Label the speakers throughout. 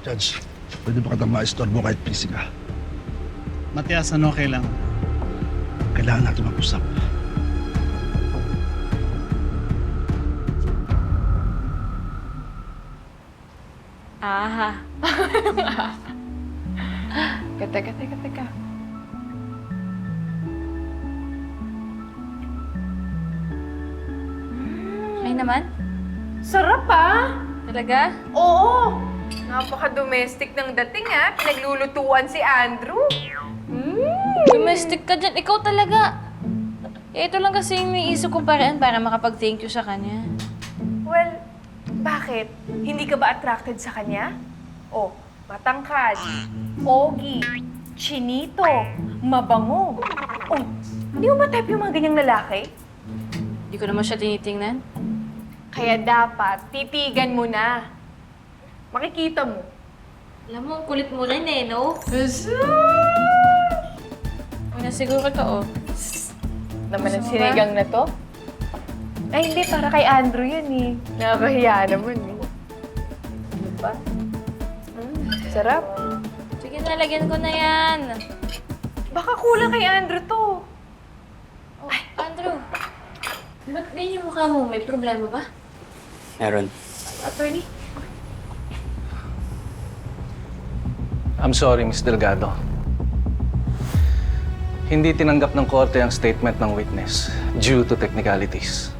Speaker 1: Judge, pwede ba kitang maistorbo kahit busy ka?
Speaker 2: Matias, ano kailangan?
Speaker 1: Kailangan natin mag-usap.
Speaker 3: Aha.
Speaker 4: Teka.
Speaker 3: Ay naman?
Speaker 4: Sarap ah!
Speaker 3: Talaga?
Speaker 4: Oo! Napaka-domestic ng dating ah. Pinaglulutuan si Andrew.
Speaker 3: Domestic ka dyan. Ikaw talaga. Ito lang kasi yung naisip kong paraan para makapag-thank you sa kanya.
Speaker 4: Well, bakit? Hindi ka ba attracted sa kanya? Oh, matangkad, pogi, chinito, mabango. Oh, hindi mo ba type yung mga ganyang lalaki?
Speaker 3: Hindi ko naman siya tinitingnan.
Speaker 4: Kaya dapat, titigan mo na. Makikita mo.
Speaker 3: Alam mo, ang kulit mo rin eh, no? Una siguro to, oh.
Speaker 4: Naman ang
Speaker 3: Gusto mo
Speaker 4: sinigang na to? Ay, hindi. Para kay Andrew yan eh. Nakakahiya naman eh. Ano ba? Sarap.
Speaker 3: Sige, nalagyan ko na yan.
Speaker 4: Baka kulang kay Andrew to.
Speaker 3: Oh, Andrew. Ba't ganyan yung mukha mo? May problema ba?
Speaker 5: Meron.
Speaker 3: Attorney?
Speaker 2: I'm sorry, Miss Delgado. Hindi tinanggap ng korte ang statement ng witness due to technicalities.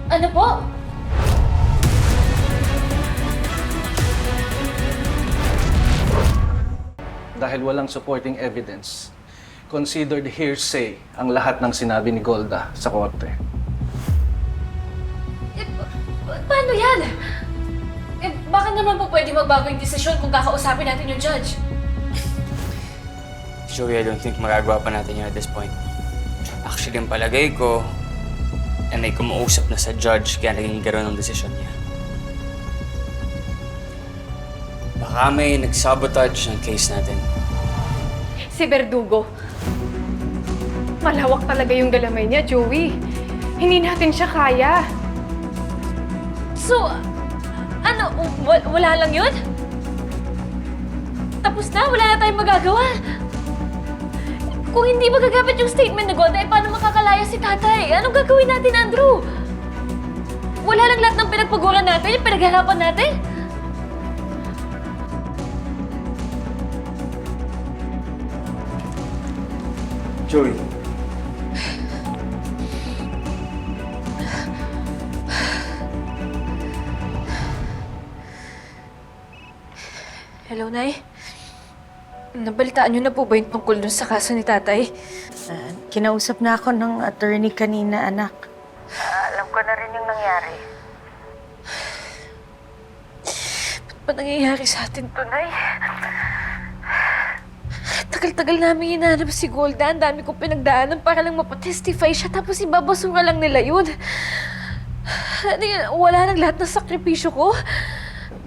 Speaker 3: Ano po?
Speaker 2: Dahil walang supporting evidence, considered hearsay ang lahat ng sinabi ni Golda sa korte.
Speaker 3: Paano yan? Baka naman po pwede magbago yung desisyon kung kakausapin natin yung judge.
Speaker 5: Joey, I don't think magagawa pa natin yun at this point. Actually, ang palagay ko, may kumausap na sa judge kaya naging gano'n ang desisyon niya. Baka may nag-sabotage ng case natin.
Speaker 4: Si Verdugo. Malawak talaga yung galamay niya, Joey. Hindi natin siya kaya.
Speaker 3: So, ano, wala lang yun? Tapos na? Wala na tayong magagawa? Kung hindi magagamit yung statement na Golda, paano makakalaya si tatay? Anong gagawin natin, Andrew? Wala lang lahat ng pinagpaguran natin, yung pinagharapan natin?
Speaker 5: Joey.
Speaker 3: Hello, Nay. Nabalitaan niyo na po ba yung tungkol dun sa kaso ni tatay?
Speaker 6: Kinausap na ako ng attorney kanina, anak. Alam ko na rin yung nangyari.
Speaker 3: Ba't ba nangyayari sa atin to, Nay? Tagal-tagal namin hinahanap si Golda. Ang dami kong pinagdaanan para lang mapatestify siya. Tapos ibabasura lang nila yun. Wala lang lahat ng sakripisyo ko.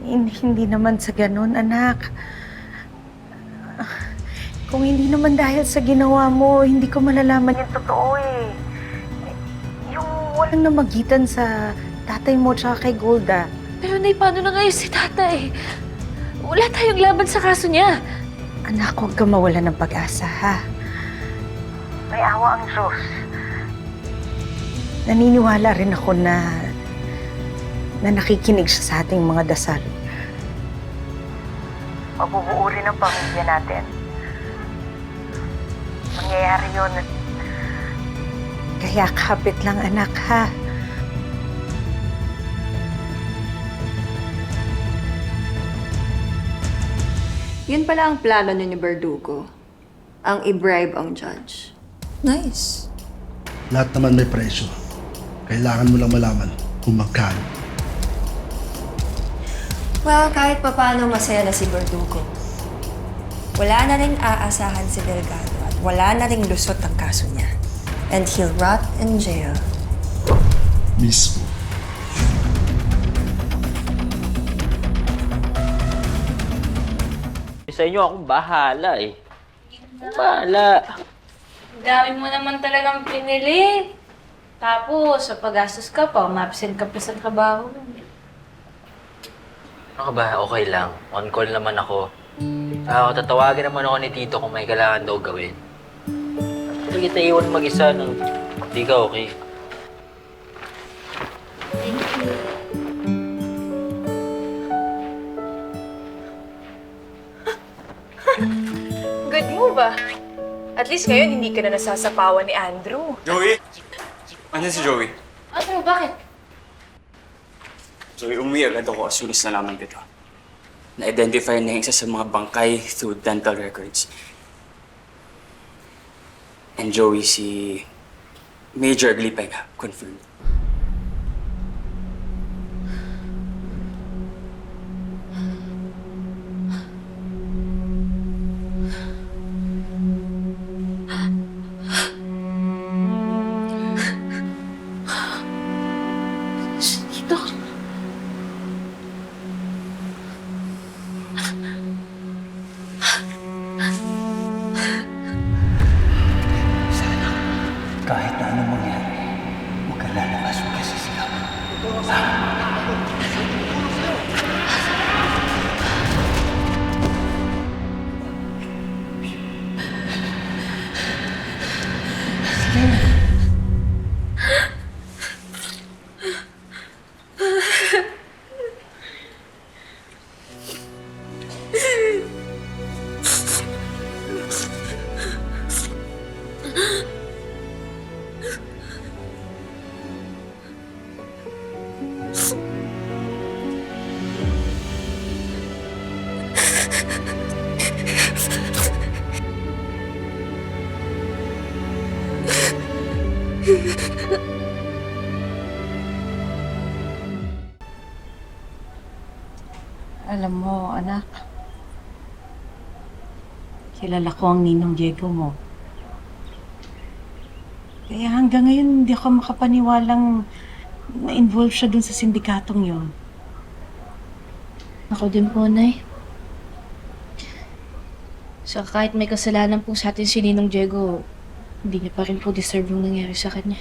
Speaker 6: Hindi naman sa ganun, anak. Kung hindi naman dahil sa ginawa mo, hindi ko malalaman yung totoo eh. Yung walang namagitan sa tatay mo tsaka kay Golda.
Speaker 3: Pero Nay, paano na ngayon si tatay? Wala tayong laban sa kaso niya.
Speaker 6: Anak, huwag ka mawala ng pag-asa, ha? May awa ang Diyos. Naniniwala rin ako na nakikinig siya sa ating mga dasal. Mabubuo rin ang pamilya natin. Mangyayari yun. Kaya kapit lang, anak, ha?
Speaker 7: Yun pala ang plano niyo ni Verdugo. Ang i-bribe ang judge. Nice.
Speaker 1: Lahat naman may presyo. Kailangan mo lang malaman kung magkano.
Speaker 7: Well, kahit papaano masaya na si Verdugo. Wala na rin aasahan si Delgado at wala na ring lusot ang kaso niya. And he'll rot in jail.
Speaker 1: Mismo.
Speaker 8: Sa inyo, akong bahala eh. Bahala.
Speaker 3: Ang dami mo naman talagang pinili. Tapos, sa pag-gastos ka pa, umabsent ka pa sa trabaho.
Speaker 8: Ano ka ba? Okay lang. On call naman ako. Tatawagin naman ako ni Tito kung may kailangan daw gawin. Hindi kita iwan mag-isa nung hindi ka okay.
Speaker 4: Good move ah. At least ngayon hindi ka na nasasapawan ni Andrew.
Speaker 5: Joey! Ano si Joey?
Speaker 3: Andrew, bakit?
Speaker 5: Joey, umuwi agad ako as soon as nalaman ko ito. Na-identify na yung isa sa mga bangkay through dental records. And Joey, si Major Aglipay nga, confirmed.
Speaker 3: Tito.
Speaker 9: Kahit na anong mangyari, huwag ka lalabas, huwag ka sisigaw.
Speaker 6: Alam mo, anak, kilala ko ang ninong Diego mo. Kaya hanggang ngayon hindi ako makapaniwalang na-involve siya dun sa sindikatong yon.
Speaker 3: Ako din po, Nay. So kahit may kasalanan po sa atin si Ninong Diego, hindi niya pa rin po deserve yung nangyari sa kanya.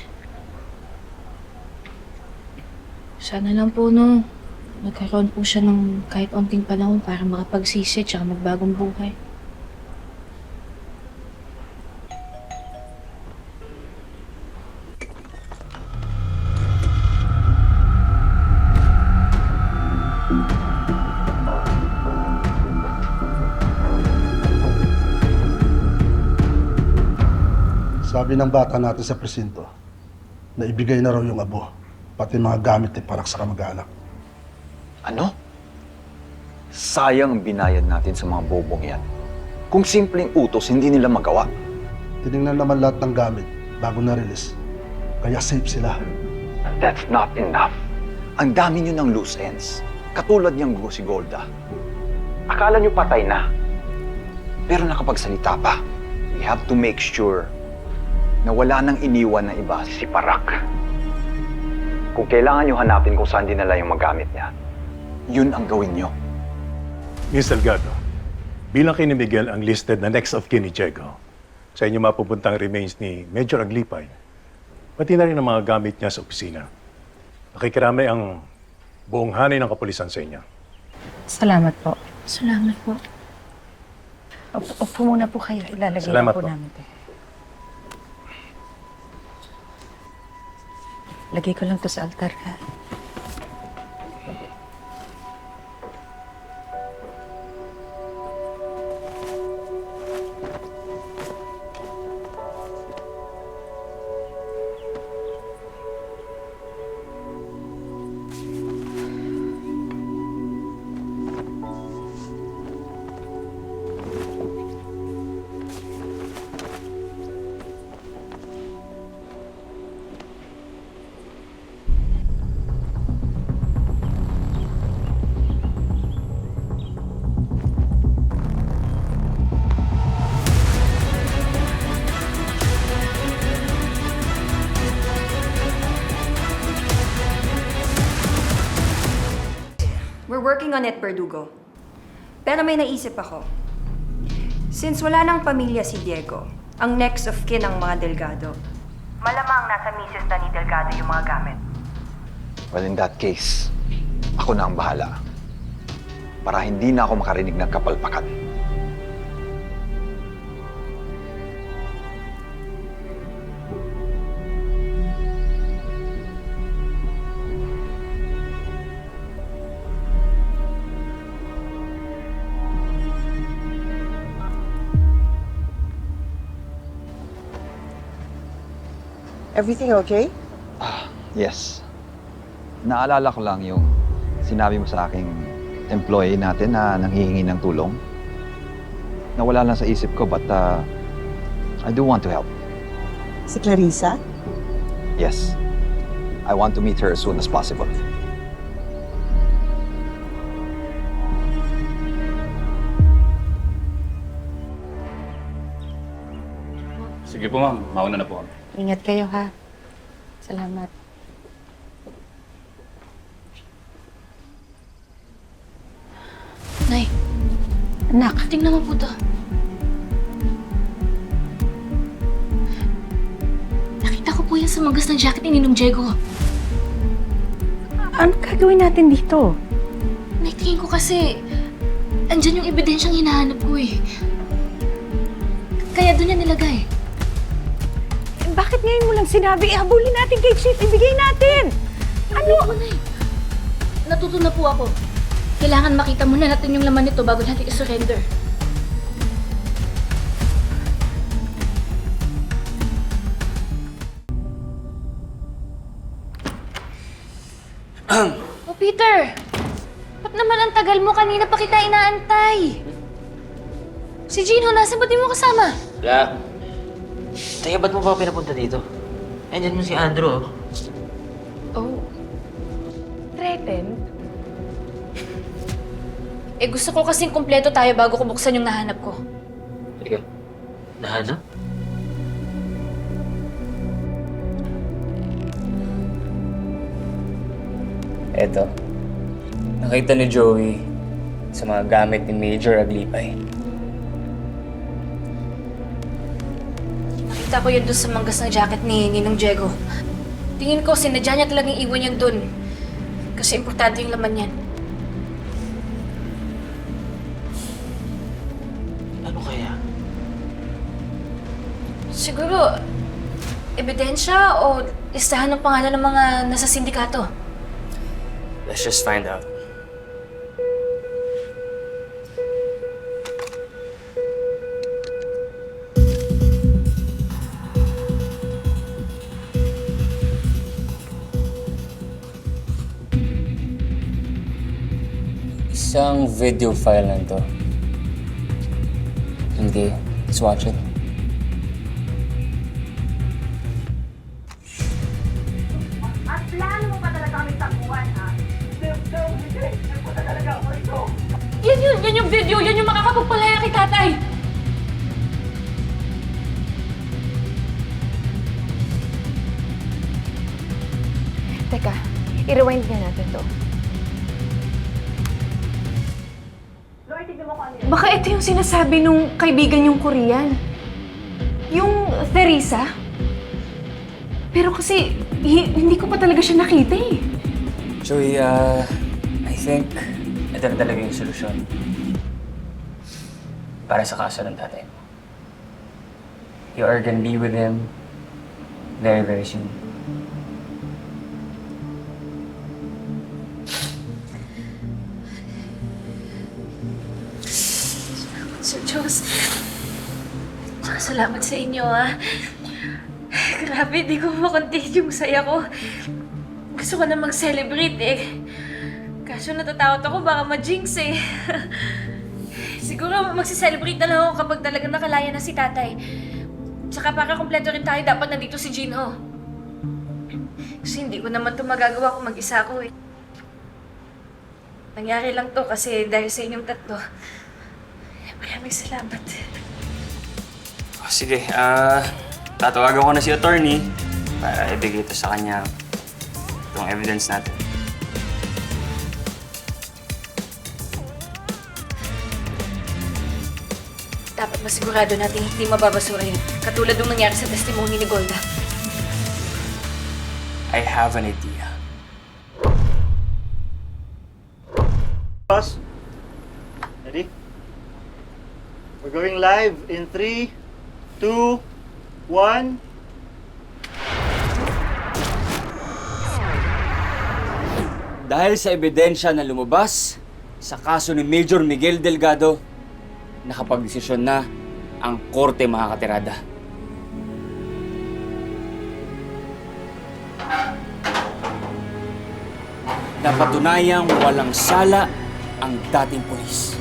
Speaker 3: Sana lang po, no, nagkaroon po siya ng kahit onting panahon para makapagsisi at magbagong buhay.
Speaker 1: Sabi ng bata natin sa presinto, na ibigay na raw yung abo, pati mga gamit ni Parak sa kamag-anak.
Speaker 10: Ano? Sayang ang binayad natin sa mga bobong yan. Kung simpleng utos, hindi nila magawa.
Speaker 1: Tinignan naman lahat ng gamit bago na-release. Kaya safe sila.
Speaker 10: That's not enough. Ang dami nyo ng loose ends. Katulad niyang si Golda. Akala nyo patay na. Pero nakapagsalita pa. We have to make sure na wala nang iniwan na iba si Parak. Kung kailangan nyo hanapin kung saan dinala yung magamit niya, yun ang gawin nyo.
Speaker 11: Miss Delgado, bilang kay ni Miguel ang listed na next of kin ni Diego, sa inyo mapupuntang remains ni Major Aglipay, pati na rin ang mga gamit niya sa opisina. Nakikiramay ang buong hanay ng kapulisan sa inyo.
Speaker 6: Salamat po.
Speaker 3: Salamat po.
Speaker 6: Upo muna po kayo. Ilalagay
Speaker 11: Salamat
Speaker 6: po
Speaker 11: po.
Speaker 6: namin ito. Lagay ko lang to sa altar, ha?
Speaker 7: We're working on it, Verdugo. Pero may naisip ako. Since wala nang pamilya si Diego, ang next of kin ng mga Delgado, malamang nasa misis na ni Delgado yung mga gamit.
Speaker 10: Well, in that case, ako na ang bahala. para hindi na ako makarinig ng kapalpakan.
Speaker 12: Everything okay?
Speaker 10: Yes. Naalala ko lang yung sinabi mo sa aking employee natin na nanghihingi ng tulong. Nawala lang sa isip ko, but I do want to help.
Speaker 12: Si Clarissa?
Speaker 10: Yes. I want to meet her as soon as possible.
Speaker 5: Sige po ma'am, mauna na po kami.
Speaker 6: Ingat kayo ha. Salamat.
Speaker 3: Nay,
Speaker 6: Anak,
Speaker 3: tingnan mo po to. Nakita ko po yan sa magas ng jacket ni Ninong Diego.
Speaker 6: ano gagawin natin dito?
Speaker 3: Naitingin ko kasi, andyan yung ebidensyang hinahanap ko eh. Kaya doon niya nilagay.
Speaker 6: Bakit ngayon mo lang sinabi? Ihabulin natin kay Chief, ibigay natin!
Speaker 3: Ano? Nay, natuto na po ako. Kailangan makita muna natin yung laman nito bago natin i-surrender. Oh, Peter! Ba't naman ang tagal mo? Kanina pa kita inaantay. Si Gino, nasa ba't di mo kasama?
Speaker 8: Wala. Teka, ba't mo pa pinapunta dito? Andyan mo si Andrew.
Speaker 3: Oh. Threatened? Eh gusto ko kasing kumpleto tayo bago ko buksan yung nahanap ko.
Speaker 8: Teka, nahanap?
Speaker 5: Eto. Nakita ni Joey sa mga gamit ni Major Aglipay.
Speaker 3: Nakita ko yun doon sa manggas ng jacket ni Ninong Diego. Tingin ko sinadya niya talagang iwan yan doon. Kasi importante yung laman yan.
Speaker 8: Ano kaya?
Speaker 3: Siguro, ebidensya o listahan ng pangalan ng mga nasa sindikato.
Speaker 5: Let's just find out. Isang video file lang to. Hindi. Let's watch it.
Speaker 4: At plano mo pa talaga kami takbuhan, ha? Hindi mo talaga ako ito.
Speaker 3: Yan yung video, yan yung makakapagpalaya kay tatay.
Speaker 4: Teka, i-rewind nga natin to. Baka ito yung sinasabi nung kaibigan yung Korean. Yung Theresa. Pero kasi, hindi ko pa talaga siya nakita eh.
Speaker 5: Joey, I think ito na talaga yung solusyon. Para sa kaso ng tatay mo. You are gonna be with him very, very soon.
Speaker 3: Sir Diyos, salamat sa inyo, ha. Grabe, di ko makontain yung saya ko. Gusto ko na mag-celebrate, eh. Kaso natatakot ako, baka ma-jinx, eh. Siguro magsi-celebrate na lang ako kapag talagang nakalaya na si tatay. Tsaka para kompleto rin tayo, dapat nandito si Jinho. Kasi hindi ko naman ito magagawa kung mag-isa ako, eh. Nangyari lang to kasi dahil sa inyong tatlo. Maraming salamat.
Speaker 5: Oh, sige, tatawagan ko na si attorney para ibigay ito sa kanya itong evidence natin.
Speaker 3: Dapat masigurado natin hindi mababasura yun. Katulad ng nangyari sa testimony ni Golda.
Speaker 5: I have an idea.
Speaker 1: Boss,
Speaker 9: Ready? We're going live in 3, 2, 1.
Speaker 5: Dahil sa ebidensya na lumabas sa kaso ni Major Miguel Delgado, nakapagdesisyon na ang korte, mga katirada. Napatunayang walang sala ang dating pulis.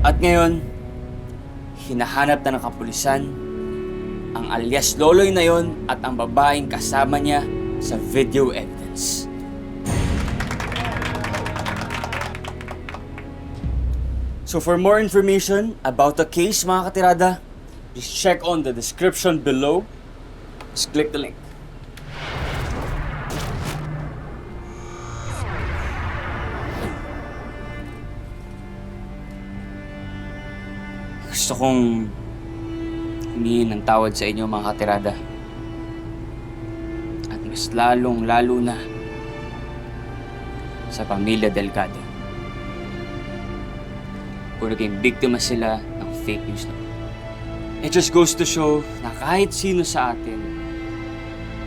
Speaker 5: At ngayon, hinahanap na ng kapulisan ang alias Loloy na yon at ang babaeng kasama niya sa video evidence. So for more information about the case, mga katirada, please check on the description below. Just click the link. Gusto kong humingi ng tawad sa inyo, mga katirada. At mas lalong-lalo na sa pamilya Delgado. Kung naging biktima sila ng fake news na. It just goes to show na kahit sino sa atin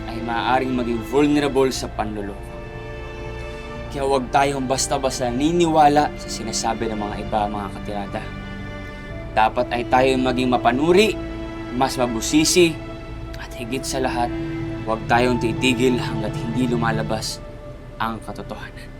Speaker 5: ay maaaring maging vulnerable sa panloloko. Kaya huwag tayong basta-basta niniwala sa sinasabi ng mga iba, mga katirada. Dapat ay tayo maging mapanuri, mas mabusisi, at higit sa lahat, huwag tayong titigil hanggat hindi lumalabas ang katotohanan.